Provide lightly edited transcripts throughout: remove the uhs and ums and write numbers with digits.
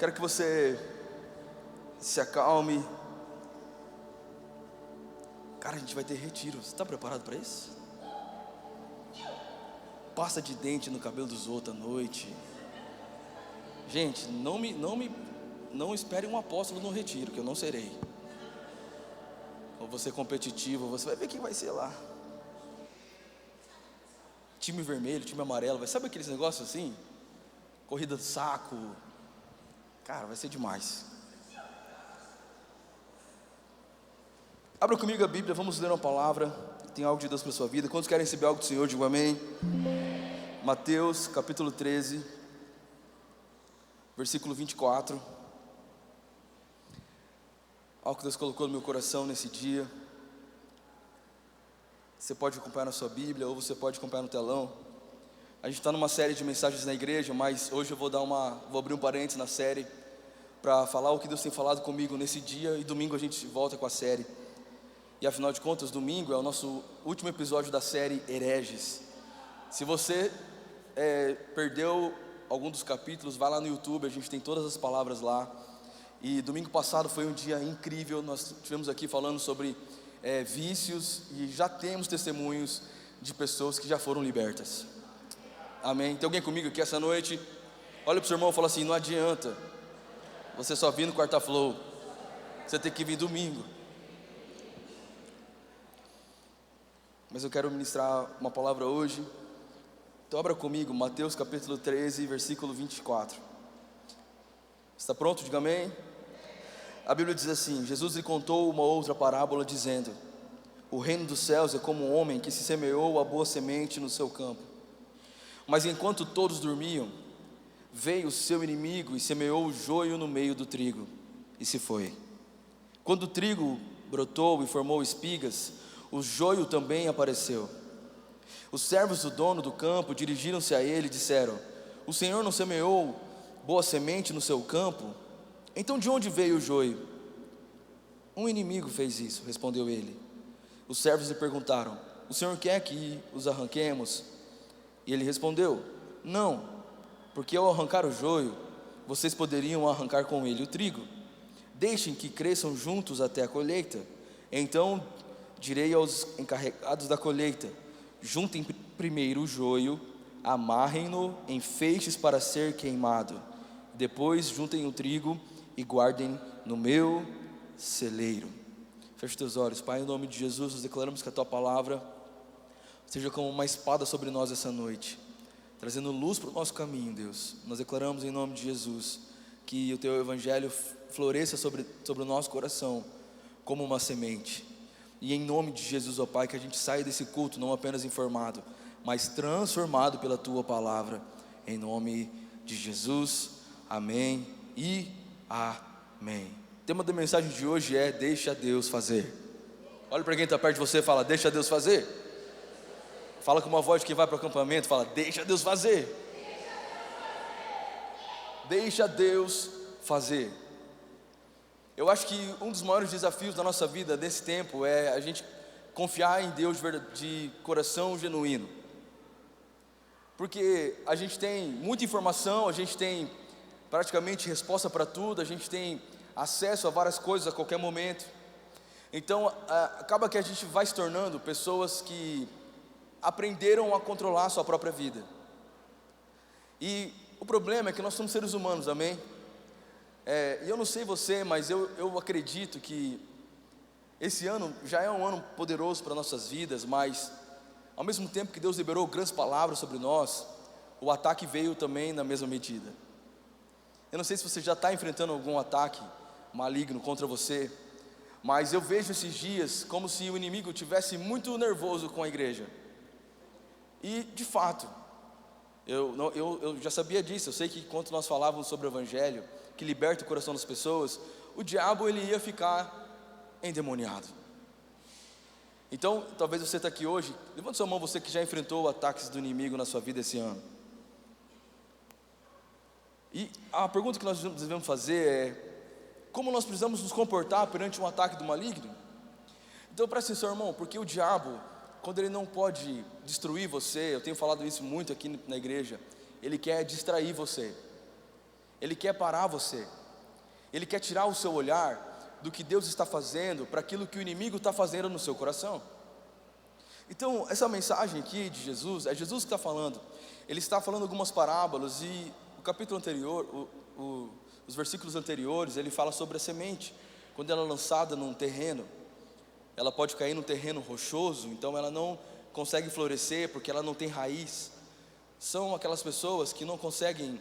Quero que você se acalme. Cara, a gente vai ter retiro. Você está preparado para isso? Pasta de dente no cabelo dos outros à noite. Gente, não espere um apóstolo no retiro, que eu não serei. Ou você competitivo, você vai ver quem vai ser lá. Time vermelho, time amarelo, sabe aqueles negócios assim? Corrida do saco. Cara, vai ser demais. Abra comigo a Bíblia, vamos ler uma palavra. Tem algo de Deus para a sua vida. Quantos querem receber algo do Senhor, digo amém. Mateus capítulo 13, versículo 24. Algo que Deus colocou no meu coração nesse dia. Você pode acompanhar na sua Bíblia, ou você pode acompanhar no telão. A gente está numa série de mensagens na igreja, mas hoje eu vou abrir um parênteses na série, para falar o que Deus tem falado comigo nesse dia, e domingo a gente volta com a série. E afinal de contas, domingo é o nosso último episódio da série Hereges. Se você perdeu algum dos capítulos, vai lá no YouTube, a gente tem todas as palavras lá. E domingo passado foi um dia incrível, nós estivemos aqui falando sobre vícios, e já temos testemunhos de pessoas que já foram libertas. Amém? Tem alguém comigo aqui essa noite? Olha para o seu irmão e fala assim: não adianta você só vir no quarta flow, você tem que vir domingo. Mas eu quero ministrar uma palavra hoje. Então abra comigo, Mateus capítulo 13, versículo 24. Está pronto? Diga amém. A Bíblia diz assim: Jesus lhe contou uma outra parábola dizendo: o reino dos céus é como um homem que se semeou a boa semente no seu campo. Mas enquanto todos dormiam, veio o seu inimigo e semeou o joio no meio do trigo, e se foi. Quando o trigo brotou e formou espigas, o joio também apareceu. Os servos do dono do campo dirigiram-se a ele e disseram: o Senhor não semeou boa semente no seu campo? Então de onde veio o joio? Um inimigo fez isso, respondeu ele. Os servos lhe perguntaram: o Senhor quer que os arranquemos? E ele respondeu: não, porque ao arrancar o joio, vocês poderiam arrancar com ele o trigo. Deixem que cresçam juntos até a colheita. Então direi aos encarregados da colheita: juntem primeiro o joio, amarrem-no em feixes para ser queimado. Depois juntem o trigo e guardem no meu celeiro. Feche teus olhos. Pai, em nome de Jesus, nós declaramos que a Tua palavra seja como uma espada sobre nós essa noite, trazendo luz para o nosso caminho, Deus. Nós declaramos em nome de Jesus que o Teu Evangelho floresça sobre o nosso coração como uma semente. E em nome de Jesus, ó Pai, que a gente saia desse culto não apenas informado, mas transformado pela Tua palavra. Em nome de Jesus, amém e amém. O tema da mensagem de hoje é: deixa Deus fazer. Olha para quem está perto de você e fala: deixa Deus fazer. Fala com uma voz que vai para o acampamento, fala: deixa Deus fazer. Deixa Deus fazer. Eu acho que um dos maiores desafios da nossa vida nesse tempo é a gente confiar em Deus de coração genuíno. Porque a gente tem muita informação, a gente tem praticamente resposta para tudo, a gente tem acesso a várias coisas a qualquer momento. Então acaba que a gente vai se tornando pessoas que aprenderam a controlar a sua própria vida. E o problema é que nós somos seres humanos, amém? E eu não sei você, mas eu acredito que esse ano já é um ano poderoso para nossas vidas, mas ao mesmo tempo que Deus liberou grandes palavras sobre nós, o ataque veio também na mesma medida. Eu não sei se você já está enfrentando algum ataque maligno contra você, mas eu vejo esses dias como se o inimigo estivesse muito nervoso com a igreja. E de fato, eu já sabia disso. Eu sei que quando nós falávamos sobre o Evangelho, que liberta o coração das pessoas, o diabo ele ia ficar endemoniado. Então, talvez você está aqui hoje, levante sua mão, você que já enfrentou ataques do inimigo na sua vida esse ano. E a pergunta que nós devemos fazer é: como nós precisamos nos comportar perante um ataque do maligno? Então presta atenção, irmão, porque o diabo, quando ele não pode destruir você, eu tenho falado isso muito aqui na igreja, ele quer distrair você. ele quer parar você, ele quer tirar o seu olhar do que Deus está fazendo para aquilo que o inimigo está fazendo no seu coração. Então, essa mensagem aqui de Jesus, é Jesus que está falando. Ele está falando algumas parábolas, e o capítulo anterior, os versículos anteriores, ele fala sobre a semente. Quando ela é lançada num terreno, ela pode cair num terreno rochoso, então ela não consegue florescer porque ela não tem raiz. São aquelas pessoas que não conseguem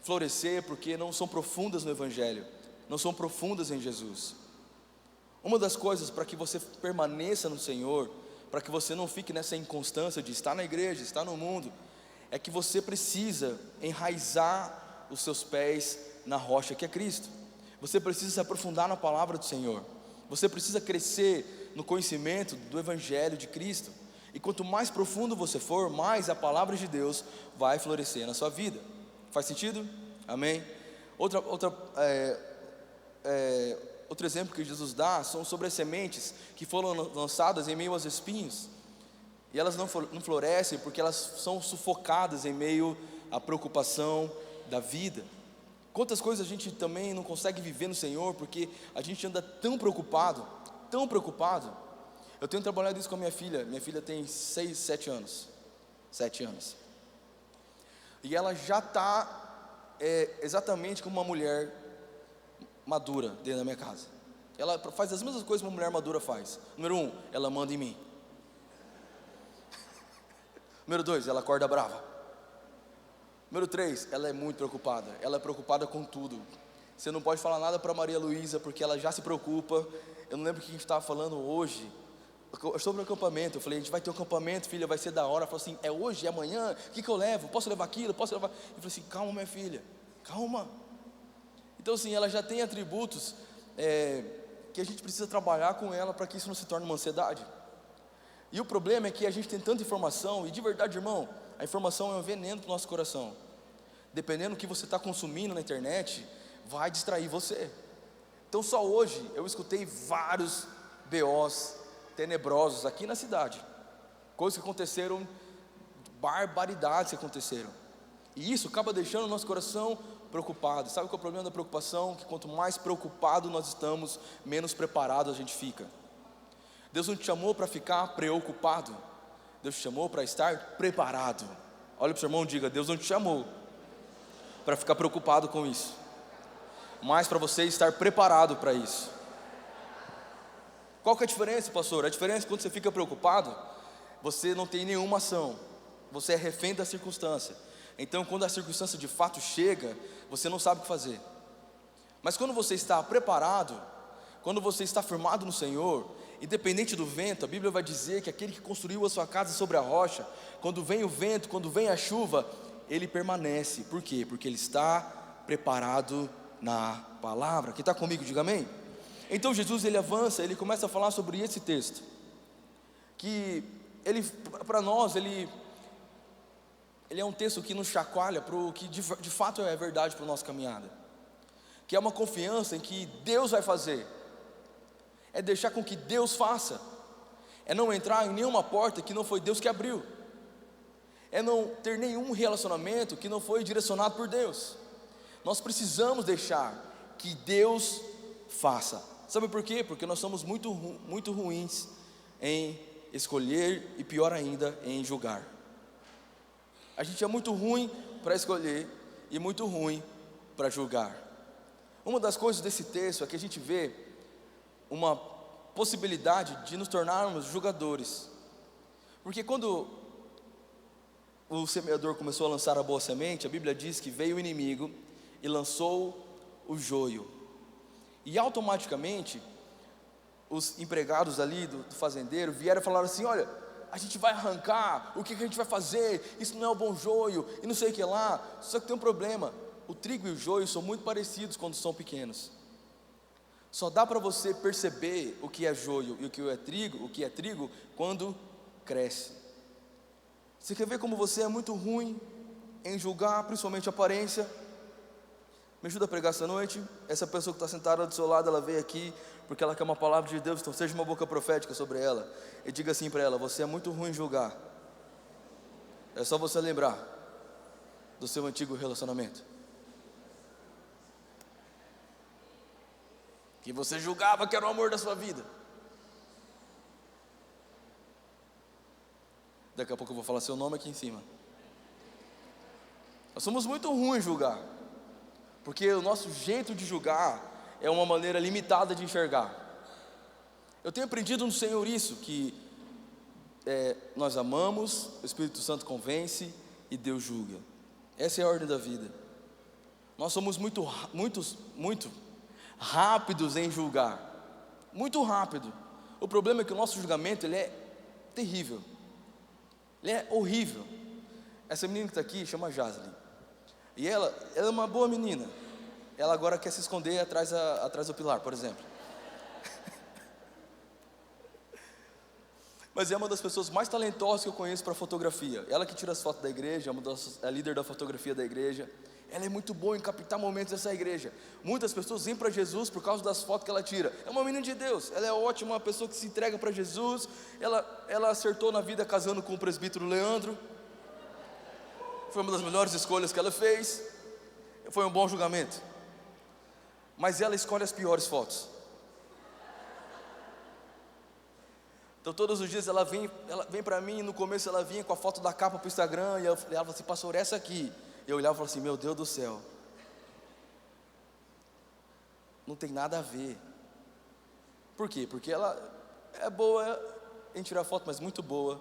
florescer porque não são profundas no Evangelho, não são profundas em Jesus. Uma das coisas para que você permaneça no Senhor, para que você não fique nessa inconstância de estar na igreja, estar no mundo, é que você precisa enraizar os seus pés na rocha que é Cristo. Você precisa se aprofundar na palavra do Senhor. Você precisa crescer no conhecimento do Evangelho de Cristo. E quanto mais profundo você for, mais a palavra de Deus vai florescer na sua vida. Faz sentido? Amém? Outro exemplo que Jesus dá são sobre as sementes que foram lançadas em meio aos espinhos, e elas não florescem porque elas são sufocadas em meio à preocupação da vida. Quantas coisas a gente também não consegue viver no Senhor porque a gente anda tão preocupado, tão preocupado. Eu tenho trabalhado isso com a minha filha tem 7 anos, e ela já está exatamente como uma mulher madura dentro da minha casa. Ela faz as mesmas coisas que uma mulher madura faz. Número 1, ela manda em mim. Número 2, ela acorda brava. Número 3, ela é muito preocupada. Ela é preocupada com tudo. Você não pode falar nada para Maria Luísa porque ela já se preocupa. Eu não lembro o que a gente estava falando hoje sobre o acampamento. Eu falei, a gente vai ter um acampamento, filha, vai ser da hora. Ela falou assim, é hoje, é amanhã? O que eu levo? Posso levar aquilo? Posso levar? Eu falei assim, calma minha filha, calma. Então assim, ela já tem atributos que a gente precisa trabalhar com ela para que isso não se torne uma ansiedade. E o problema é que a gente tem tanta informação, e de verdade, irmão, a informação é um veneno para o nosso coração. Dependendo do que você está consumindo na internet, vai distrair você. Então só hoje eu escutei vários BOs tenebrosos aqui na cidade, coisas que aconteceram, barbaridades que aconteceram, e isso acaba deixando o nosso coração preocupado. Sabe qual é o problema da preocupação? Que quanto mais preocupado nós estamos, menos preparado a gente fica. Deus não te chamou para ficar preocupado, Deus te chamou para estar preparado. Olha para o seu irmão e diga, Deus não te chamou para ficar preocupado com isso, mas para você estar preparado para isso. Qual que é a diferença, pastor? A diferença é que quando você fica preocupado, você não tem nenhuma ação, você é refém da circunstância. Então quando a circunstância de fato chega, você não sabe o que fazer. Mas quando você está preparado, quando você está firmado no Senhor, independente do vento, a Bíblia vai dizer que aquele que construiu a sua casa sobre a rocha, quando vem o vento, quando vem a chuva, ele permanece. Por quê? Porque ele está preparado na palavra. Quem está comigo, diga amém. Então Jesus, ele avança, ele começa a falar sobre esse texto, que ele, para nós, ele é um texto que nos chacoalha para o que de fato é verdade para a nossa caminhada, que é uma confiança em que Deus vai fazer, é deixar com que Deus faça, é não entrar em nenhuma porta que não foi Deus que abriu, é não ter nenhum relacionamento que não foi direcionado por Deus. Nós precisamos deixar que Deus faça. Sabe por quê? Porque nós somos muito ruins em escolher e pior ainda em julgar. A gente é muito ruim para escolher e muito ruim para julgar. Uma das coisas desse texto é que a gente vê uma possibilidade de nos tornarmos julgadores. Porque quando o semeador começou a lançar a boa semente, a Bíblia diz que veio o inimigo e lançou o joio. E automaticamente os empregados ali do fazendeiro vieram e falaram assim, olha, a gente vai arrancar, o que a gente vai fazer? Isso não é o bom joio, e não sei o que lá. Só que tem um problema, o trigo e o joio são muito parecidos quando são pequenos. Só dá para você perceber o que é joio e o que é trigo quando cresce. Você quer ver como você é muito ruim em julgar, principalmente a aparência? Me ajuda a pregar essa noite. Essa pessoa que está sentada do seu lado, ela veio aqui porque ela quer uma palavra de Deus, então seja uma boca profética sobre ela e diga assim para ela, você é muito ruim em julgar. É só você lembrar do seu antigo relacionamento. que você julgava que era o amor da sua vida. Daqui a pouco eu vou falar seu nome aqui em cima. Nós somos muito ruins em julgar, porque o nosso jeito de julgar é uma maneira limitada de enxergar. Eu tenho aprendido no Senhor isso, que nós amamos, o Espírito Santo convence e Deus julga. Essa é a ordem da vida. Nós somos muito rápidos em julgar, muito rápido. O problema é que o nosso julgamento ele é terrível, ele é horrível. Essa menina que está aqui chama Jaslyn, e ela é uma boa menina. Ela agora quer se esconder atrás do pilar, por exemplo. Mas é uma das pessoas mais talentosas que eu conheço para fotografia. Ela que tira as fotos da igreja, é a líder da fotografia da igreja. Ela é muito boa em captar momentos dessa igreja. Muitas pessoas vêm para Jesus por causa das fotos que ela tira. É uma menina de Deus, ela é ótima, uma pessoa que se entrega para Jesus. Ela acertou na vida casando com o presbítero Leandro. Foi uma das melhores escolhas que ela fez. Foi um bom julgamento. Mas ela escolhe as piores fotos. Então todos os dias ela vem para mim. No começo ela vinha com a foto da capa para o Instagram, e ela falava assim: pastor, essa aqui. Eu olhava e falava assim: meu Deus do céu, não tem nada a ver. Por quê? Porque ela é boa em tirar foto, mas muito boa,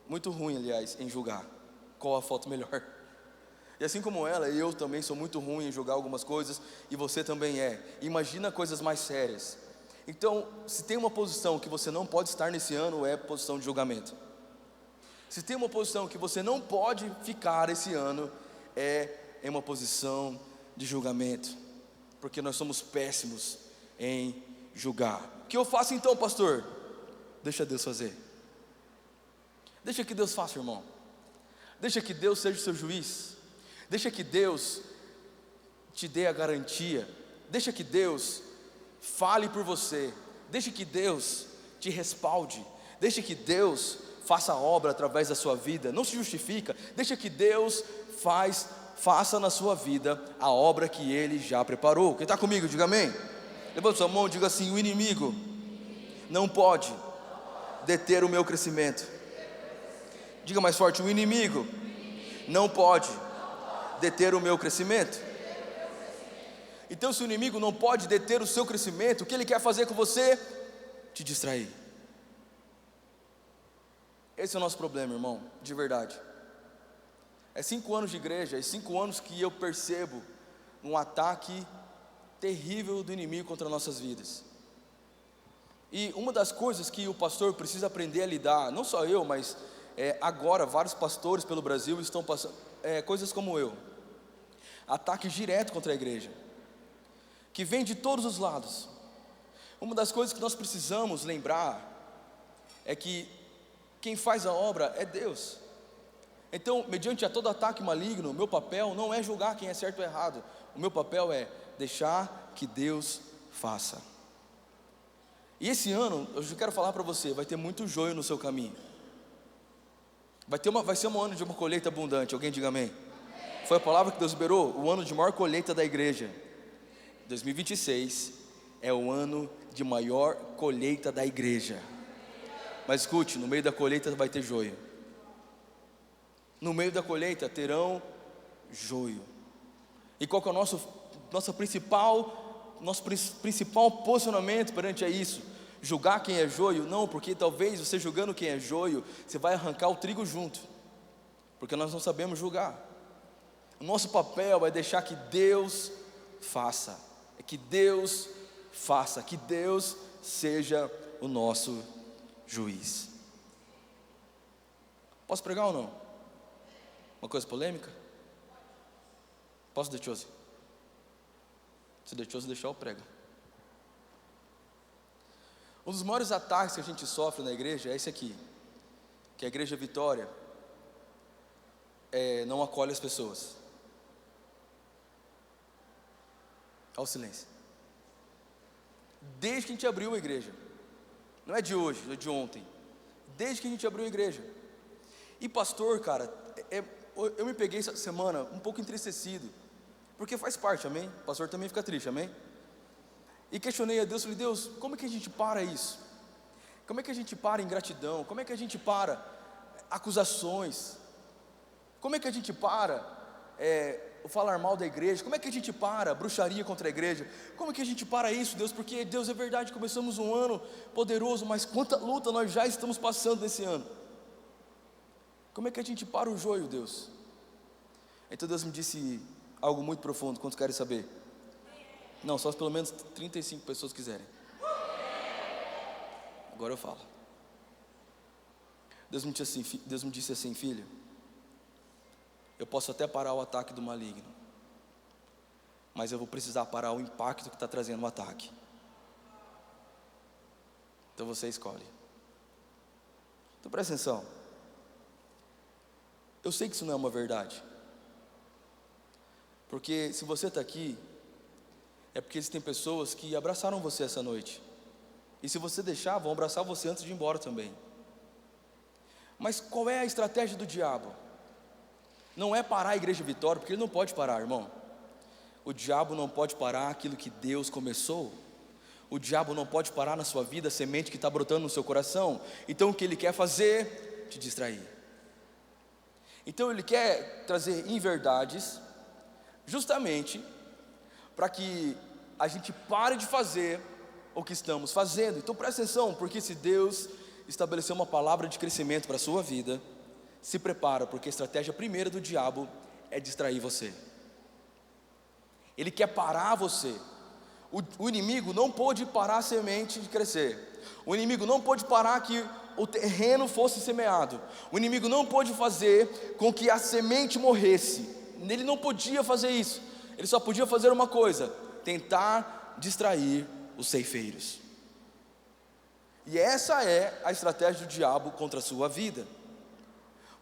muito ruim aliás, em julgar qual a foto melhor. E assim como ela, eu também sou muito ruim em julgar algumas coisas, e você também é. Imagina coisas mais sérias. Então, se tem uma posição que você não pode estar nesse ano, é posição de julgamento. Se tem uma posição que você não pode ficar esse ano, é em uma posição de julgamento, porque nós somos péssimos em julgar. O que eu faço então, pastor? Deixa Deus fazer. Deixa que Deus faça, irmão. Deixa que Deus seja o seu juiz. Deixa que Deus te dê a garantia. Deixa que Deus fale por você. Deixa que Deus te respalde. Deixa que Deus faça a obra através da sua vida. Não se justifica. Deixa que Deus faça na sua vida a obra que Ele já preparou. Quem está comigo, diga amém. Levanta sua mão e diga assim: o inimigo não pode deter o meu crescimento. Diga mais forte: o inimigo não pode deter o meu crescimento. Então, se o inimigo não pode deter o seu crescimento, o que ele quer fazer com você? Te distrair. Esse é o nosso problema, irmão, de verdade. É 5 anos de igreja, é 5 anos que eu percebo um ataque terrível do inimigo contra nossas vidas. E uma das coisas que o pastor precisa aprender a lidar, não só eu, mas agora vários pastores pelo Brasil estão passando coisas como eu. Ataques diretos contra a igreja, que vem de todos os lados. Uma das coisas que nós precisamos lembrar é que quem faz a obra é Deus. Então, mediante a todo ataque maligno, o meu papel não é julgar quem é certo ou errado. O meu papel é deixar que Deus faça. E esse ano, eu já quero falar para você, vai ter muito joio no seu caminho. Vai ser um ano de uma colheita abundante. Alguém diga amém. Foi a palavra que Deus liberou, o ano de maior colheita da igreja. 2026 é o ano de maior colheita da igreja. Mas escute, no meio da colheita vai ter joio. No meio da colheita terão joio. E qual que é o nosso principal posicionamento perante a isso? Julgar quem é joio? Não, porque talvez você julgando quem é joio, você vai arrancar o trigo junto, porque nós não sabemos julgar. O nosso papel é deixar que Deus faça. Que Deus faça, que Deus seja o nosso juiz. Posso pregar ou não? Uma coisa polêmica? Posso, Detioso? Se Detioso deixar, eu prego. Um dos maiores ataques que a gente sofre na igreja é esse aqui, que a igreja Vitória não acolhe as pessoas. Olha o silêncio. Desde que a gente abriu a igreja, não é de hoje, é de ontem. Desde que a gente abriu a igreja. E pastor, cara, eu me peguei essa semana um pouco entristecido, porque faz parte, amém? O pastor também fica triste, amém? E questionei a Deus, falei: Deus, como é que a gente para isso? Como é que a gente para ingratidão? Como é que a gente para acusações? Como é que a gente para o falar mal da igreja? Como é que a gente para bruxaria contra a igreja? Como é que a gente para isso, Deus? Porque, Deus, é verdade, começamos um ano poderoso, mas quanta luta nós já estamos passando nesse ano. Como é que a gente para o joio, Deus? Então Deus me disse algo muito profundo. Quantos querem saber? Não, só pelo menos 35 pessoas quiserem. Agora eu falo. Deus me disse assim: filho, eu posso até parar o ataque do maligno, mas eu vou precisar parar o impacto que está trazendo o ataque. Então você escolhe. Então presta atenção. Eu sei que isso não é uma verdade, porque se você está aqui, é porque existem pessoas que abraçaram você essa noite, e se você deixar, vão abraçar você antes de ir embora também. Mas qual é a estratégia do diabo? Não é parar a Igreja Vitória, porque ele não pode parar, irmão. O diabo não pode parar aquilo que Deus começou. O diabo não pode parar na sua vida a semente que está brotando no seu coração. Então o que ele quer fazer? Te distrair. Então ele quer trazer inverdades, justamente para que a gente pare de fazer o que estamos fazendo. Então presta atenção, porque se Deus estabeleceu uma palavra de crescimento para a sua vida, se prepara, porque a estratégia primeira do diabo é distrair você. Ele quer parar você. O inimigo não pôde parar a semente de crescer. O inimigo não pôde parar que o terreno fosse semeado. O inimigo não pôde fazer com que a semente morresse. Ele não podia fazer isso. Ele só podia fazer uma coisa: tentar distrair os ceifeiros. E essa é a estratégia do diabo contra a sua vida.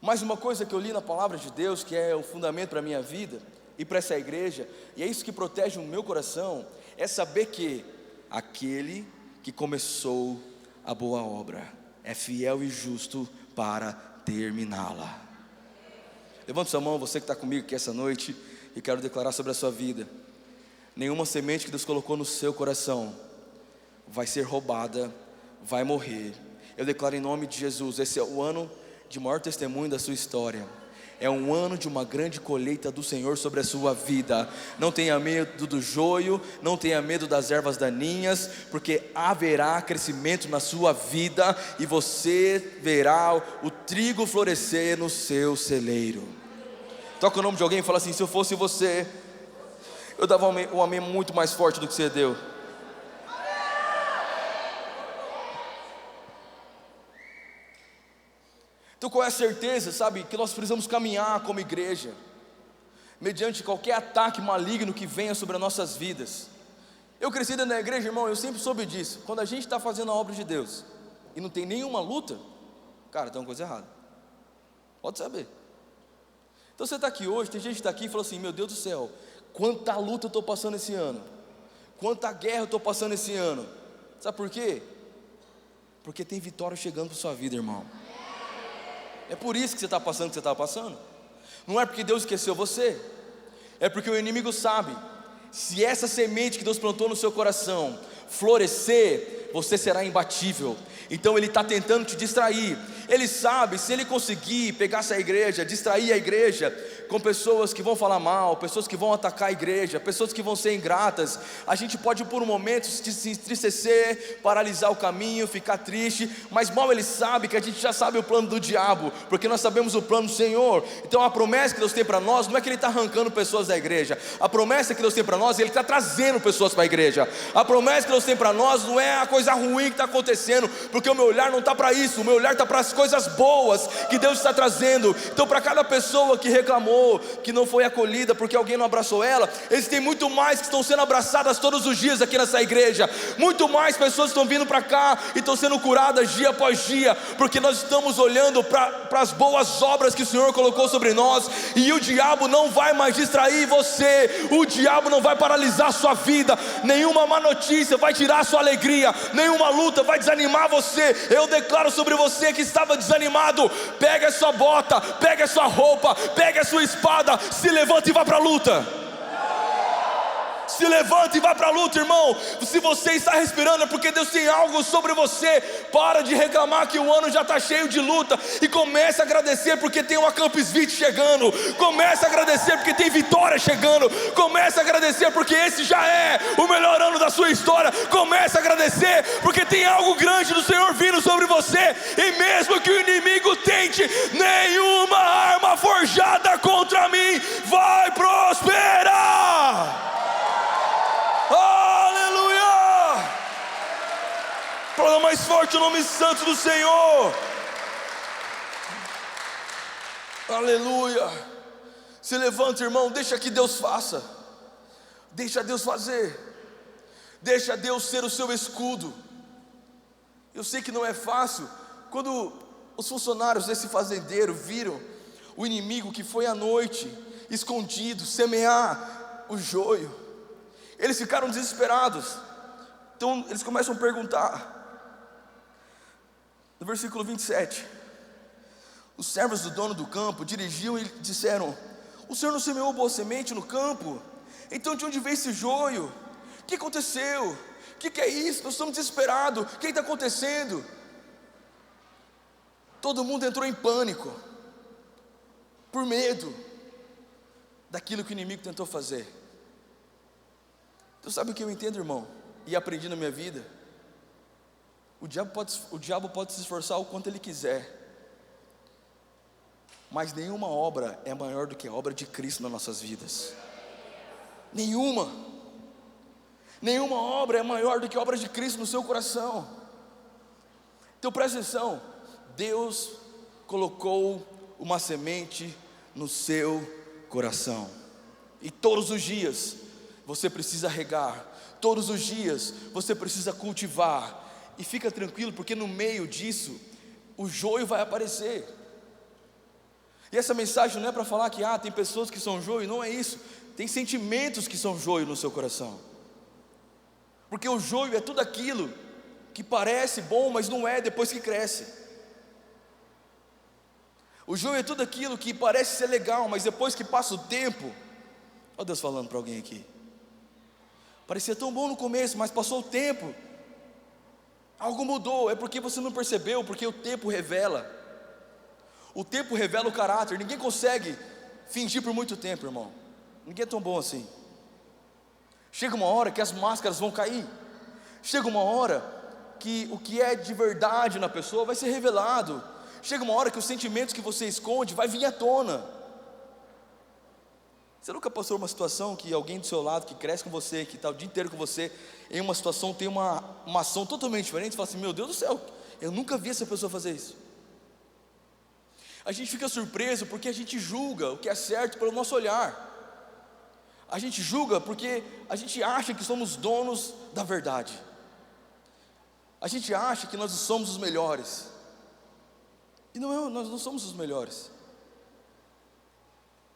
Mas uma coisa que eu li na palavra de Deus, que é o fundamento para a minha vida e para essa igreja, e é isso que protege o meu coração, é saber que aquele que começou a boa obra é fiel e justo para terminá-la. Levante sua mão, você que está comigo aqui essa noite, e quero declarar sobre a sua vida: nenhuma semente que Deus colocou no seu coração vai ser roubada, vai morrer. Eu declaro em nome de Jesus, esse é o ano de maior testemunho da sua história. É um ano de uma grande colheita do Senhor sobre a sua vida. Não tenha medo do joio, não tenha medo das ervas daninhas, porque haverá crescimento na sua vida, e você verá o trigo florescer no seu celeiro. Toca o nome de alguém e fala assim: se eu fosse você, eu dava um amém muito mais forte do que você deu. Então qual é a certeza, sabe, que nós precisamos caminhar como igreja, mediante qualquer ataque maligno que venha sobre as nossas vidas. Eu cresci dentro da igreja, irmão, eu sempre soube disso. Quando a gente está fazendo a obra de Deus e não tem nenhuma luta, cara, tem uma coisa errada. Pode saber. Então você está aqui hoje, tem gente que está aqui e fala assim: meu Deus do céu, quanta luta eu estou passando esse ano, quanta guerra eu estou passando esse ano. Sabe por quê? Porque tem vitória chegando para a sua vida, irmão. É por isso que você está passando o que você está passando. Não é porque Deus esqueceu você, é porque o inimigo sabe: se essa semente que Deus plantou no seu coração florescer, você será imbatível. Então ele está tentando te distrair. Ele sabe, se ele conseguir pegar essa igreja, distrair a igreja com pessoas que vão falar mal, pessoas que vão atacar a igreja, pessoas que vão ser ingratas, a gente pode por um momento se entristecer, paralisar o caminho, ficar triste, mas mal ele sabe que a gente já sabe o plano do diabo, porque nós sabemos o plano do Senhor. Então a promessa que Deus tem para nós não é que ele está arrancando pessoas da igreja. A promessa que Deus tem para nós, ele está trazendo pessoas para a igreja. A promessa que Deus tem para nós não é a coisa ruim que está acontecendo, porque o meu olhar não está para isso, o meu olhar está para as coisas boas que Deus está trazendo. Então para cada pessoa que reclamou, que não foi acolhida porque alguém não abraçou ela, existem muito mais que estão sendo abraçadas todos os dias aqui nessa igreja. Muito mais pessoas estão vindo para cá e estão sendo curadas dia após dia, porque nós estamos olhando para as boas obras que o Senhor colocou sobre nós. E o diabo não vai mais distrair você, o diabo não vai paralisar a sua vida, nenhuma má notícia vai tirar a sua alegria, nenhuma luta vai desanimar você. Eu declaro sobre você que estava desanimado: pega a sua bota, pega a sua roupa, pega a sua espada, se levanta e vá para a luta. Se levanta e vai para a luta, irmão. Se você está respirando é porque Deus tem algo sobre você. Para de reclamar que o ano já está cheio de luta e comece a agradecer porque tem uma Campus Vite chegando. Comece a agradecer porque tem vitória chegando. Comece a agradecer porque esse já é o melhor ano da sua história. Comece a agradecer porque tem algo grande do Senhor vindo sobre você. E mesmo que o inimigo tente, nenhuma arma forjada contra mim vai prosperar. Aleluia! Fala mais forte o nome santo do Senhor. Aleluia! Se levanta, irmão, deixa que Deus faça. Deixa Deus fazer. Deixa Deus ser o seu escudo. Eu sei que não é fácil. Quando os funcionários desse fazendeiro viram o inimigo que foi à noite, escondido, semear o joio, eles ficaram desesperados. Então eles começam a perguntar. No versículo 27, os servos do dono do campo dirigiam e disseram: o Senhor não semeou boa semente no campo? Então de onde veio esse joio? O que aconteceu? O que é isso? Nós estamos desesperados. O que está acontecendo? Todo mundo entrou em pânico, por medo daquilo que o inimigo tentou fazer. Então sabe o que eu entendo, irmão, e aprendi na minha vida? O diabo pode se esforçar o quanto ele quiser, mas nenhuma obra é maior do que a obra de Cristo nas nossas vidas. Nenhuma obra é maior do que a obra de Cristo no seu coração. Então presta atenção, Deus colocou uma semente no seu coração, e todos os dias você precisa regar, todos os dias você precisa cultivar, e fica tranquilo, porque no meio disso, o joio vai aparecer. E essa mensagem não é para falar que tem pessoas que são joio, não é isso. Tem sentimentos que são joio no seu coração, porque o joio é tudo aquilo que parece bom, mas não é depois que cresce. O joio é tudo aquilo que parece ser legal, mas depois que passa o tempo, olha Deus falando para alguém aqui, parecia tão bom no começo, mas passou o tempo, algo mudou. É porque você não percebeu, porque o tempo revela. O tempo revela o caráter. Ninguém consegue fingir por muito tempo, irmão. Ninguém é tão bom assim. Chega uma hora que as máscaras vão cair. Chega uma hora que o que é de verdade na pessoa vai ser revelado. Chega uma hora que os sentimentos que você esconde vai vir à tona. Você nunca passou uma situação que alguém do seu lado, que cresce com você, que está o dia inteiro com você, em uma situação tem uma ação totalmente diferente? Você fala assim: meu Deus do céu, eu nunca vi essa pessoa fazer isso. A gente fica surpreso porque a gente julga o que é certo pelo nosso olhar. A gente julga porque a gente acha que somos donos da verdade. A gente acha que nós somos os melhores. E nós não somos os melhores.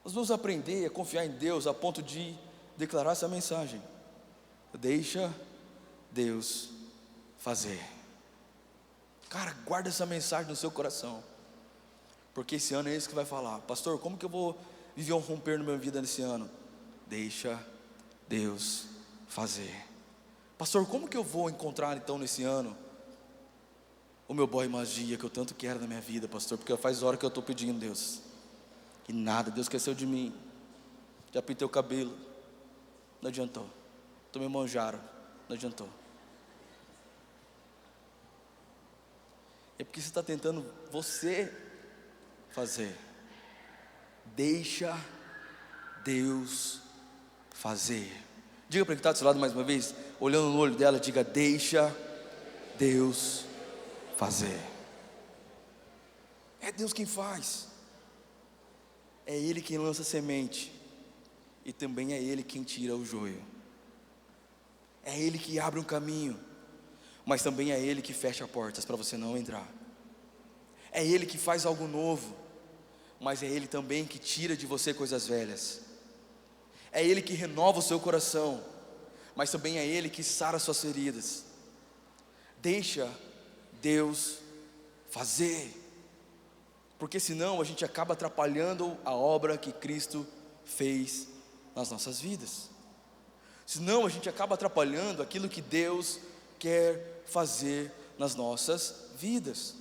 Nós vamos aprender a confiar em Deus a ponto de declarar essa mensagem: deixa Deus fazer. Cara, guarda essa mensagem no seu coração, porque esse ano é isso que vai falar: pastor, como que eu vou viver um romper na minha vida nesse ano? Deixa Deus fazer. Pastor, como que eu vou encontrar então nesse ano o meu boy magia que eu tanto quero na minha vida, pastor? Porque faz hora que eu estou pedindo, Deus, e nada, Deus esqueceu de mim. Já pintei o cabelo, não adiantou. Tomei manjaro, não adiantou. É porque você está tentando você fazer. Deixa Deus fazer. Diga para quem está do seu lado mais uma vez, olhando no olho dela, diga: deixa Deus fazer. É Deus quem faz. É Ele quem lança a semente, e também é Ele quem tira o joio. É Ele que abre um caminho, mas também é Ele que fecha portas para você não entrar. É Ele que faz algo novo, mas é Ele também que tira de você coisas velhas. É Ele que renova o seu coração, mas também é Ele que sara suas feridas. Deixa Deus fazer, porque senão a gente acaba atrapalhando a obra que Cristo fez nas nossas vidas. Senão a gente acaba atrapalhando aquilo que Deus quer fazer nas nossas vidas.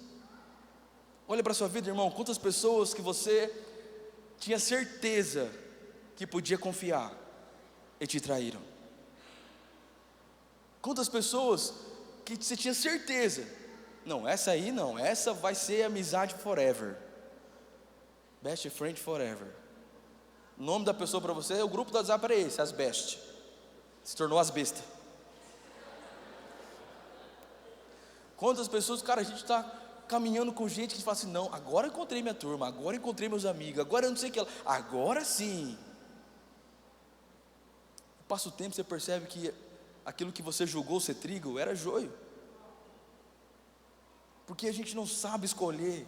Olha para a sua vida, irmão, quantas pessoas que você tinha certeza que podia confiar e te traíram. Quantas pessoas que você tinha certeza, não, essa aí não, essa vai ser amizade forever, best friend forever. O nome da pessoa para você, o grupo do WhatsApp era esse, as best, se tornou as bestas. Quantas pessoas, cara, a gente está caminhando com gente que fala assim, não, agora encontrei minha turma, agora encontrei meus amigos, agora eu não sei o que, agora sim. Passa o tempo, você percebe que aquilo que você julgou ser trigo, era joio. Porque a gente não sabe escolher.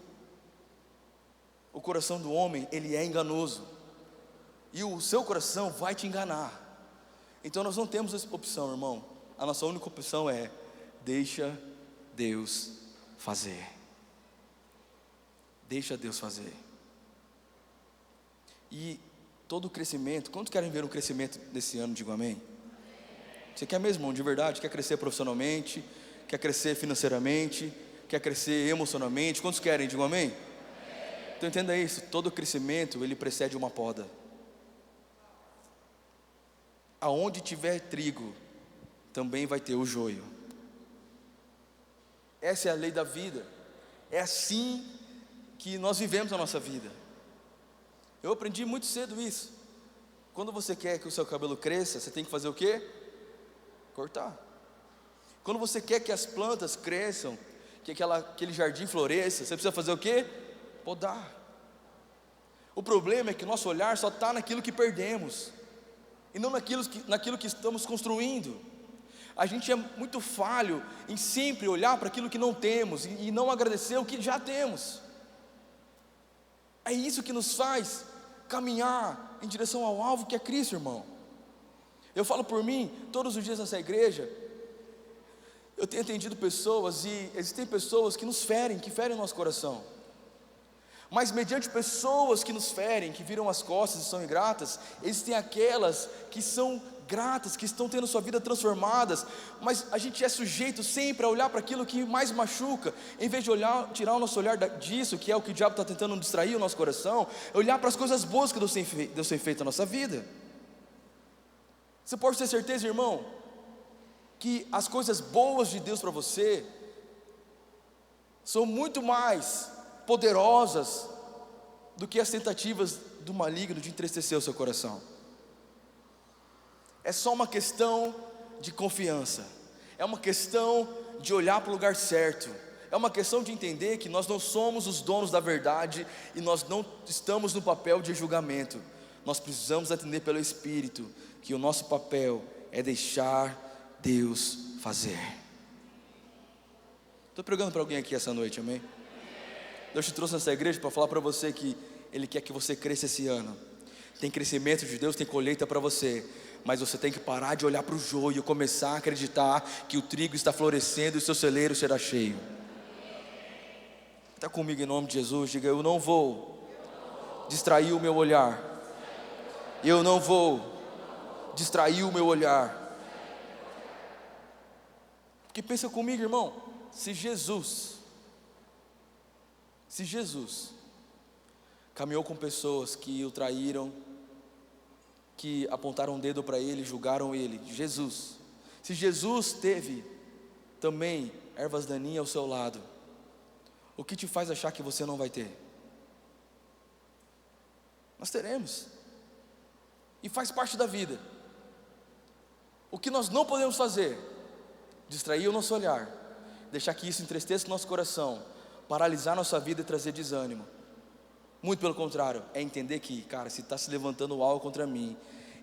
O coração do homem, ele é enganoso, e o seu coração vai te enganar. Então nós não temos essa opção, irmão. A nossa única opção é, deixa Deus fazer. Deixa Deus fazer. E todo o crescimento, quantos querem ver um crescimento nesse ano? Digo amém. Você quer mesmo, de verdade? Quer crescer profissionalmente? Quer crescer financeiramente? Quer crescer emocionalmente? Quantos querem? Digo amém. Então entenda isso, todo crescimento ele precede uma poda. Aonde tiver trigo, também vai ter o joio. Essa é a lei da vida. É assim que nós vivemos a nossa vida. Eu aprendi muito cedo isso. Quando você quer que o seu cabelo cresça, você tem que fazer o quê? Cortar. Quando você quer que as plantas cresçam, que aquele jardim floresça, você precisa fazer o quê? Podar. O problema é que o nosso olhar só está naquilo que perdemos, e não naquilo que estamos construindo. A gente é muito falho em sempre olhar para aquilo que não temos e não agradecer o que já temos. É isso que nos faz caminhar em direção ao alvo que é Cristo, irmão. Eu falo por mim, todos os dias nessa igreja, eu tenho atendido pessoas, e existem pessoas que nos ferem, que ferem o nosso coração. Mas mediante pessoas que nos ferem, que viram as costas e são ingratas, existem aquelas que são gratas, que estão tendo sua vida transformadas. Mas a gente é sujeito sempre a olhar para aquilo que mais machuca, em vez de tirar o nosso olhar disso, que é o que o diabo está tentando distrair o nosso coração, olhar para as coisas boas que Deus tem feito na nossa vida. Você pode ter certeza, irmão, que as coisas boas de Deus para você são muito mais poderosas do que as tentativas do maligno de entristecer o seu coração. É só uma questão de confiança, é uma questão de olhar para o lugar certo, é uma questão de entender que nós não somos os donos da verdade e nós não estamos no papel de julgamento. Nós precisamos atender pelo Espírito que o nosso papel é deixar Deus fazer. Estou pregando para alguém aqui essa noite, amém? Deus te trouxe nessa igreja para falar para você que Ele quer que você cresça esse ano. Tem crescimento de Deus, tem colheita para você, mas você tem que parar de olhar para o joio e começar a acreditar que o trigo está florescendo e o seu celeiro será cheio. Está comigo em nome de Jesus, diga: eu não vou distrair o meu olhar. Eu não vou distrair o meu olhar. Porque pensa comigo, irmão, se Jesus caminhou com pessoas que o traíram, que apontaram um dedo para ele, julgaram ele, se Jesus teve também ervas daninhas ao seu lado, o que te faz achar que você não vai ter? Nós teremos, e faz parte da vida. O que nós não podemos fazer? Distrair o nosso olhar, deixar que isso entristeça o nosso coração, paralisar nossa vida e trazer desânimo. Muito pelo contrário, é entender que, cara, se está se levantando algo contra mim,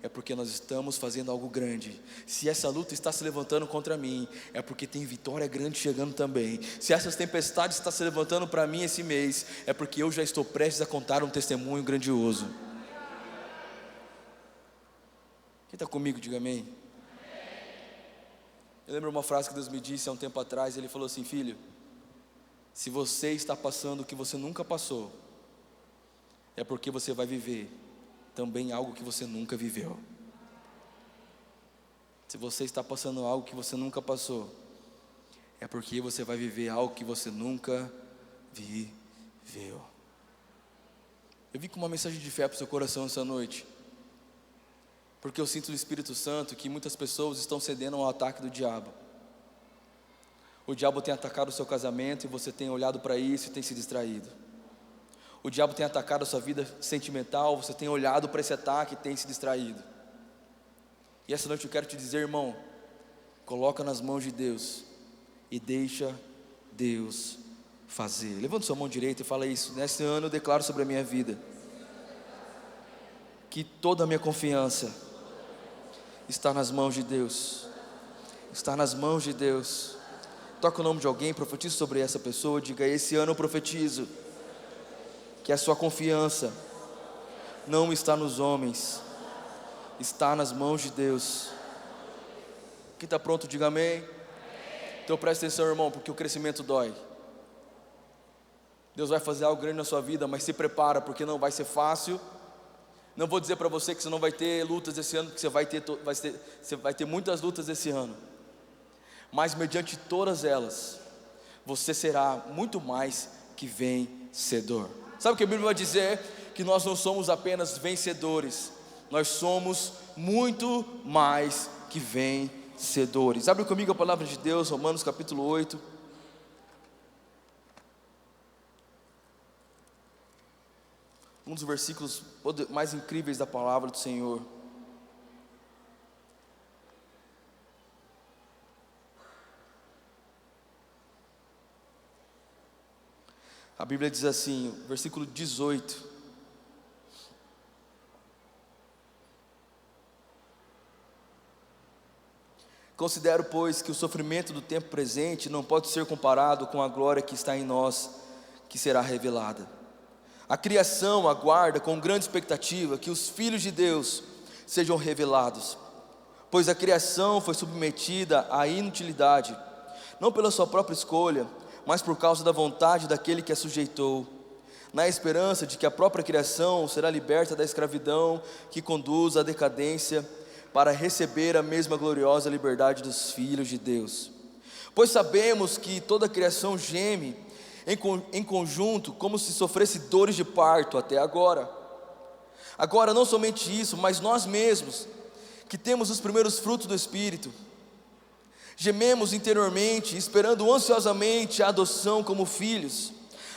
é porque nós estamos fazendo algo grande. Se essa luta está se levantando contra mim, é porque tem vitória grande chegando também. Se essas tempestades estão se levantando para mim esse mês, é porque eu já estou prestes a contar um testemunho grandioso. Quem está comigo, diga amém. Eu lembro uma frase que Deus me disse há um tempo atrás. Ele falou assim: filho, se você está passando o que você nunca passou, é porque você vai viver também algo que você nunca viveu. Se você está passando algo que você nunca passou, é porque você vai viver algo que você nunca viveu. Eu vim com uma mensagem de fé para o seu coração essa noite, porque eu sinto do Espírito Santo que muitas pessoas estão cedendo ao ataque do diabo. O diabo tem atacado o seu casamento e você tem olhado para isso e tem se distraído. O diabo tem atacado a sua vida sentimental, você tem olhado para esse ataque e tem se distraído. E essa noite eu quero te dizer, irmão, coloca nas mãos de Deus e deixa Deus fazer. Levanta sua mão direita e fala isso: nesse ano eu declaro sobre a minha vida que toda a minha confiança está nas mãos de Deus. Está nas mãos de Deus. Toca o nome de alguém, profetiza sobre essa pessoa, diga: esse ano eu profetizo que a sua confiança não está nos homens, está nas mãos de Deus. Quem está pronto, diga amém. Então presta atenção, irmão, porque o crescimento dói. Deus vai fazer algo grande na sua vida, mas se prepara, porque não vai ser fácil. Não vou dizer para você que você não vai ter lutas esse ano, porque você vai ter muitas lutas esse ano, mas mediante todas elas, você será muito mais que vencedor. Sabe o que a Bíblia vai dizer? Que nós não somos apenas vencedores, nós somos muito mais que vencedores. Abre comigo a palavra de Deus, Romanos capítulo 8. Um dos versículos mais incríveis da palavra do Senhor. A Bíblia diz assim, versículo 18: considero, pois, que o sofrimento do tempo presente não pode ser comparado com a glória que está em nós, que será revelada. A criação aguarda com grande expectativa que os filhos de Deus sejam revelados, pois a criação foi submetida à inutilidade, não pela sua própria escolha, mas por causa da vontade daquele que a sujeitou, na esperança de que a própria criação será liberta da escravidão que conduz à decadência, para receber a mesma gloriosa liberdade dos filhos de Deus. Pois sabemos que toda a criação geme em conjunto, como se sofresse dores de parto até agora. Agora, não somente isso, mas nós mesmos, que temos os primeiros frutos do Espírito, gememos interiormente, esperando ansiosamente a adoção como filhos,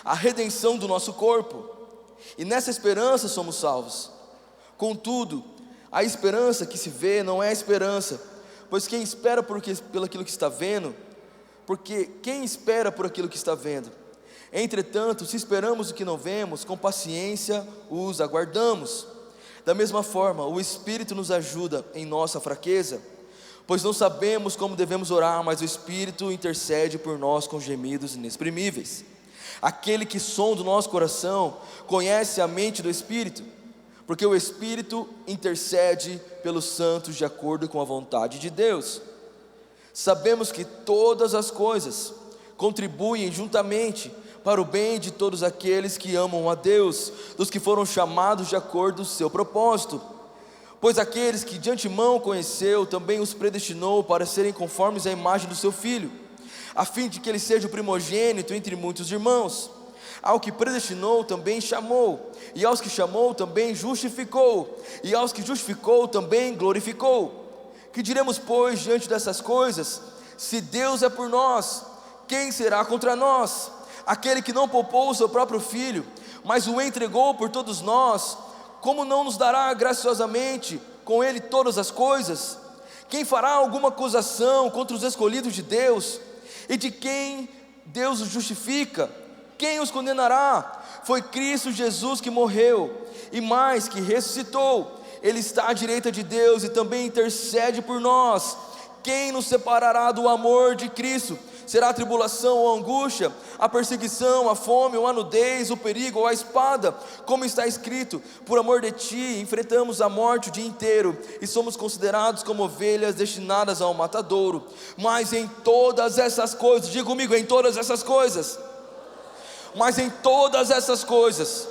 a redenção do nosso corpo, e nessa esperança somos salvos. Contudo, a esperança que se vê não é esperança, pois quem espera por aquilo que está vendo, porque quem espera por aquilo que está vendo? Entretanto, se esperamos o que não vemos, com paciência os aguardamos. Da mesma forma, o Espírito nos ajuda em nossa fraqueza, pois não sabemos como devemos orar, mas o Espírito intercede por nós com gemidos inexprimíveis. Aquele que sonda o nosso coração conhece a mente do Espírito, porque o Espírito intercede pelos santos de acordo com a vontade de Deus. Sabemos que todas as coisas contribuem juntamente para o bem de todos aqueles que amam a Deus, dos que foram chamados de acordo com o seu propósito. Pois aqueles que de antemão conheceu, também os predestinou para serem conformes à imagem do seu Filho, a fim de que ele seja o primogênito entre muitos irmãos. Ao que predestinou também chamou, e aos que chamou também justificou, e aos que justificou também glorificou. Que diremos, pois, diante dessas coisas? Se Deus é por nós, quem será contra nós? Aquele que não poupou o seu próprio Filho, mas o entregou por todos nós, como não nos dará graciosamente com ele todas as coisas? Quem fará alguma acusação contra os escolhidos de Deus? E de quem Deus os justifica? Quem os condenará? Foi Cristo Jesus que morreu, e mais, que ressuscitou. Ele está à direita de Deus e também intercede por nós. Quem nos separará do amor de Cristo? Será a tribulação ou a angústia, a perseguição, a fome ou a nudez, o perigo ou a espada? Como está escrito: por amor de ti enfrentamos a morte o dia inteiro, e somos considerados como ovelhas destinadas ao matadouro. Mas em todas essas coisas, diga comigo, em todas essas coisas, mas em todas essas coisas,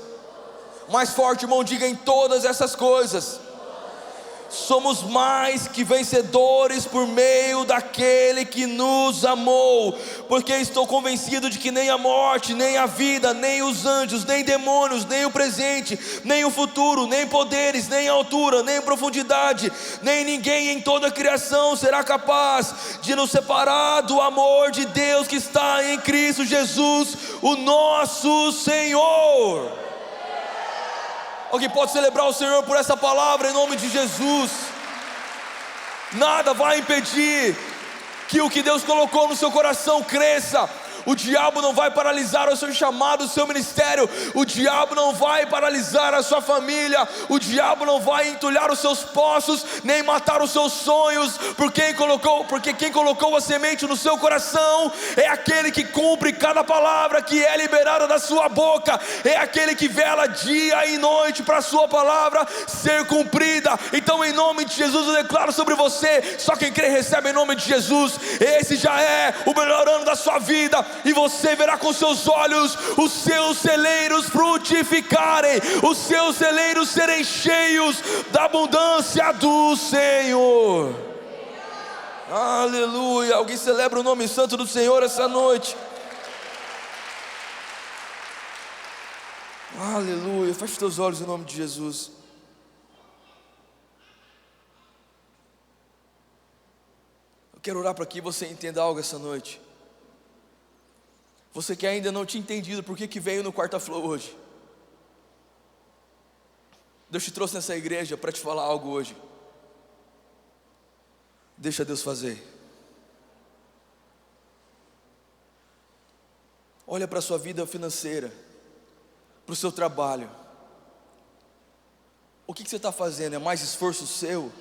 mais forte, irmão, diga: em todas essas coisas, somos mais que vencedores por meio daquele que nos amou, porque estou convencido de que nem a morte, nem a vida, nem os anjos, nem demônios, nem o presente, nem o futuro, nem poderes, nem altura, nem profundidade, nem ninguém em toda a criação será capaz de nos separar do amor de Deus que está em Cristo Jesus, o nosso Senhor. Alguém pode celebrar o Senhor por essa palavra em nome de Jesus? Nada vai impedir que o que Deus colocou no seu coração cresça. O diabo não vai paralisar o seu chamado, o seu ministério. O diabo não vai paralisar a sua família. O diabo não vai entulhar os seus poços, nem matar os seus sonhos. Porque quem colocou a semente no seu coração é aquele que cumpre cada palavra que é liberada da sua boca. É aquele que vela dia e noite para a sua palavra ser cumprida. Então, em nome de Jesus, eu declaro sobre você: só quem crê recebe em nome de Jesus. Esse já é o melhor ano da sua vida. E você verá com seus olhos os seus celeiros frutificarem, os seus celeiros serem cheios da abundância do Senhor. Aleluia. Alguém celebra o nome santo do Senhor essa noite? Aleluia. Feche teus olhos em nome de Jesus. Eu quero orar para que você entenda algo essa noite. Você que ainda não tinha entendido por que veio no Quarta Flow hoje. Deus te trouxe nessa igreja para te falar algo hoje. Deixa Deus fazer. Olha para a sua vida financeira, para o seu trabalho. O que você está fazendo? É mais esforço seu?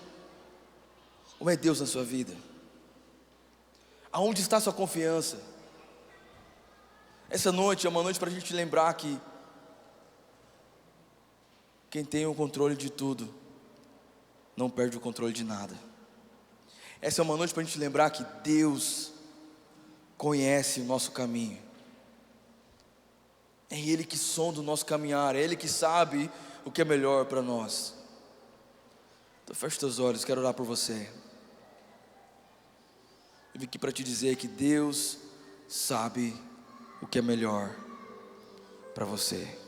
Ou é Deus na sua vida? Aonde está a sua confiança? Essa noite é uma noite para a gente lembrar que quem tem o controle de tudo não perde o controle de nada. Essa é uma noite para a gente lembrar que Deus conhece o nosso caminho. É Ele que sonda o nosso caminhar, é Ele que sabe o que é melhor para nós. Então feche teus olhos, quero orar por você. Eu vim aqui para te dizer que Deus sabe o que é melhor para você.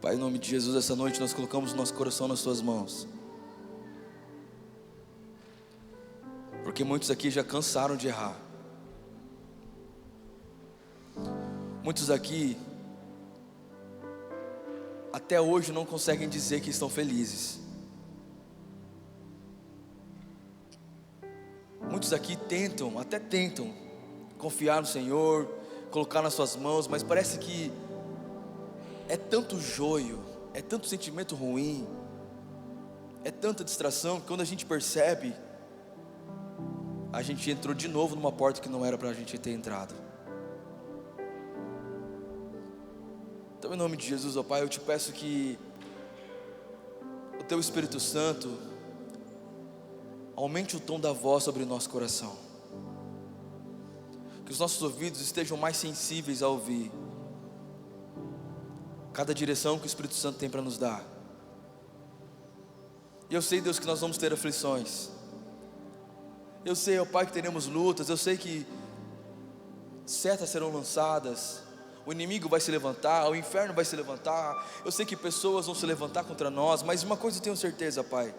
Pai, em nome de Jesus, essa noite nós colocamos o nosso coração nas tuas mãos. Porque muitos aqui já cansaram de errar. Muitos aqui até hoje não conseguem dizer que estão felizes. Muitos aqui até tentam confiar no Senhor, colocar nas suas mãos, mas parece que é tanto joio, é tanto sentimento ruim, é tanta distração, que quando a gente percebe, a gente entrou de novo numa porta que não era para a gente ter entrado. Então, em nome de Jesus, ó Pai, eu te peço que o Teu Espírito Santo aumente o tom da voz sobre o nosso coração, que os nossos ouvidos estejam mais sensíveis a ouvir cada direção que o Espírito Santo tem para nos dar. E eu sei, Deus, que nós vamos ter aflições. Eu sei, ó Pai, que teremos lutas. Eu sei que setas serão lançadas, o inimigo vai se levantar, o inferno vai se levantar. Eu sei que pessoas vão se levantar contra nós, mas uma coisa eu tenho certeza, Pai: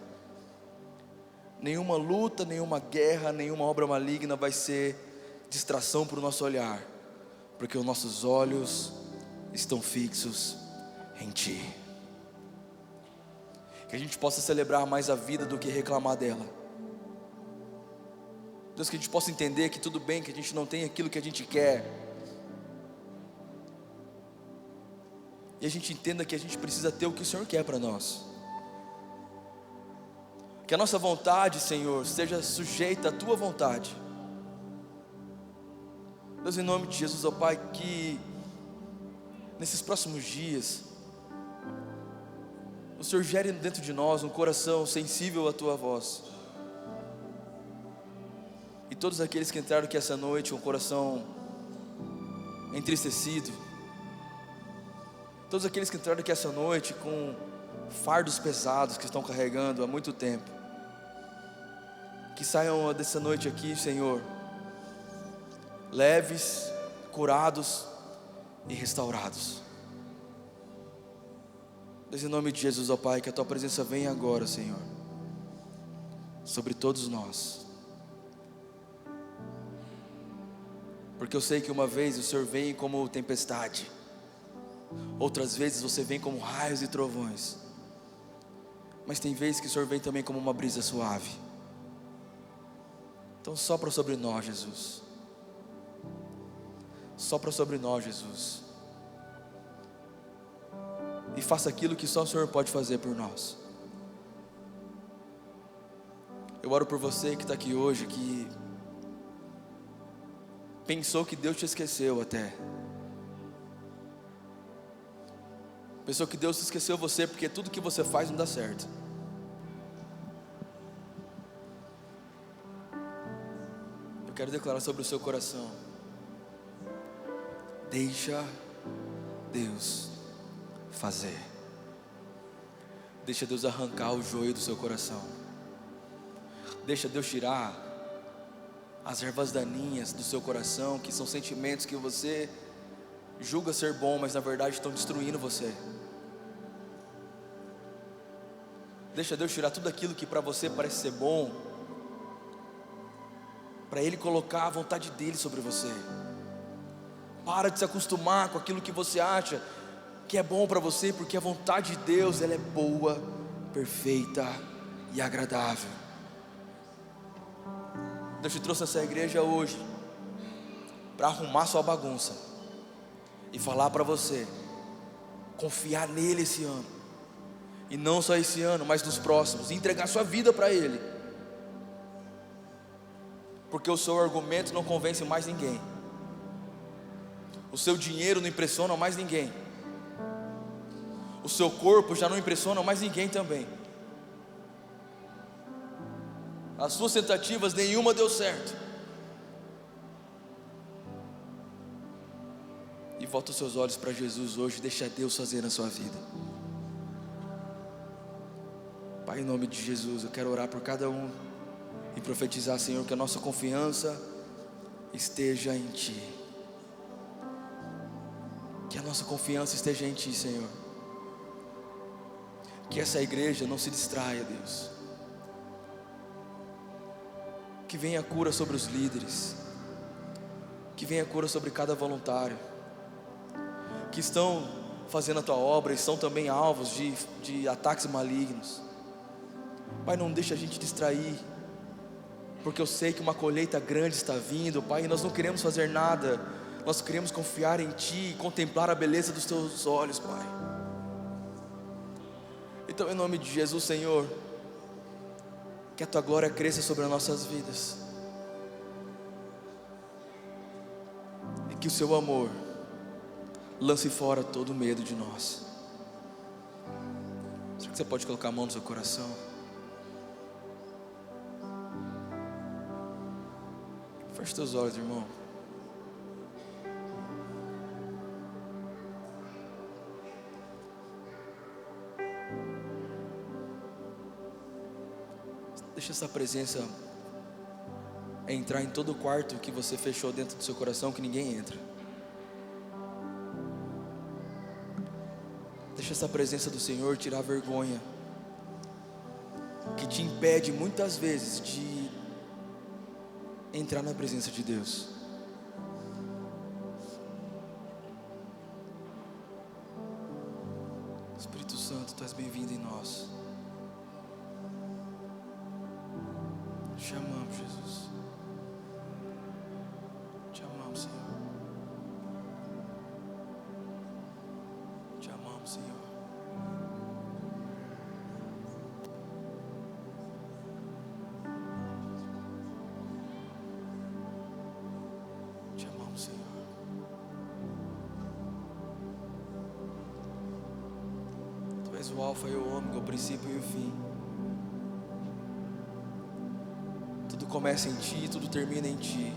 nenhuma luta, nenhuma guerra, nenhuma obra maligna vai ser distração para o nosso olhar, porque os nossos olhos estão fixos em Ti. Que a gente possa celebrar mais a vida do que reclamar dela. Deus, que a gente possa entender que tudo bem que a gente não tem aquilo que a gente quer, e a gente entenda que a gente precisa ter o que o Senhor quer para nós. Que a nossa vontade, Senhor, seja sujeita à Tua vontade. Deus, em nome de Jesus, ó Pai, que nesses próximos dias o Senhor gere dentro de nós um coração sensível à Tua voz. E todos aqueles que entraram aqui essa noite com o coração entristecido, todos aqueles que entraram aqui essa noite com fardos pesados que estão carregando há muito tempo, que saiam dessa noite aqui, Senhor, leves, curados e restaurados. Deus, em nome de Jesus, ó Pai, que a Tua presença venha agora, Senhor, sobre todos nós, porque eu sei que uma vez o Senhor vem como tempestade, outras vezes você vem como raios e trovões, mas tem vezes que o Senhor vem também como uma brisa suave. Então sopra sobre nós, Jesus. Sopra sobre nós, Jesus, e faça aquilo que só o Senhor pode fazer por nós. Eu oro por você que está aqui hoje, que pensou que Deus te esqueceu até. Pensou que Deus esqueceu você porque tudo que você faz não dá certo. Eu quero declarar sobre o seu coração: deixa Deus fazer. Deixa Deus arrancar o joio do seu coração. Deixa Deus tirar as ervas daninhas do seu coração, que são sentimentos que você julga ser bom, mas na verdade estão destruindo você. Deixa Deus tirar tudo aquilo que para você parece ser bom, para Ele colocar a vontade dEle sobre você. Para de se acostumar com aquilo que você acha que é bom para você, porque a vontade de Deus, ela é boa, perfeita e agradável. Deus te trouxe essa igreja hoje para arrumar sua bagunça e falar para você confiar nele esse ano, e não só esse ano, mas nos próximos, e entregar sua vida para Ele, porque o seu argumento não convence mais ninguém, o seu dinheiro não impressiona mais ninguém, o seu corpo já não impressiona mais ninguém também. As suas tentativas, nenhuma deu certo. E volta os seus olhos para Jesus hoje, deixa Deus fazer na sua vida. Pai, em nome de Jesus, eu quero orar por cada um e profetizar, Senhor, que a nossa confiança esteja em Ti. Que a nossa confiança esteja em Ti, Senhor. Que essa igreja não se distraia, Deus. Que venha a cura sobre os líderes, que venha a cura sobre cada voluntário, que estão fazendo a Tua obra e são também alvos de ataques malignos. Pai, não deixa a gente distrair, porque eu sei que uma colheita grande está vindo, Pai, e nós não queremos fazer nada, nós queremos confiar em Ti e contemplar a beleza dos Teus olhos, Pai. Então, em nome de Jesus, Senhor, que a Tua glória cresça sobre as nossas vidas, e que o Seu amor lance fora todo medo de nós. Será que você pode colocar a mão no seu coração? Feche teus olhos, irmão. Deixa essa presença entrar em todo o quarto que você fechou dentro do seu coração, que ninguém entra. Deixa essa presença do Senhor tirar a vergonha que te impede muitas vezes de entrar na presença de Deus. Espírito Santo, Tu és bem-vindo em nós. Te amamos, Jesus. Te amamos, Senhor. Te amamos, Senhor. Te amamos, Senhor. Tu és o alfa e o ômega, o princípio e o fim. Tudo começa em Ti, tudo termina em Ti.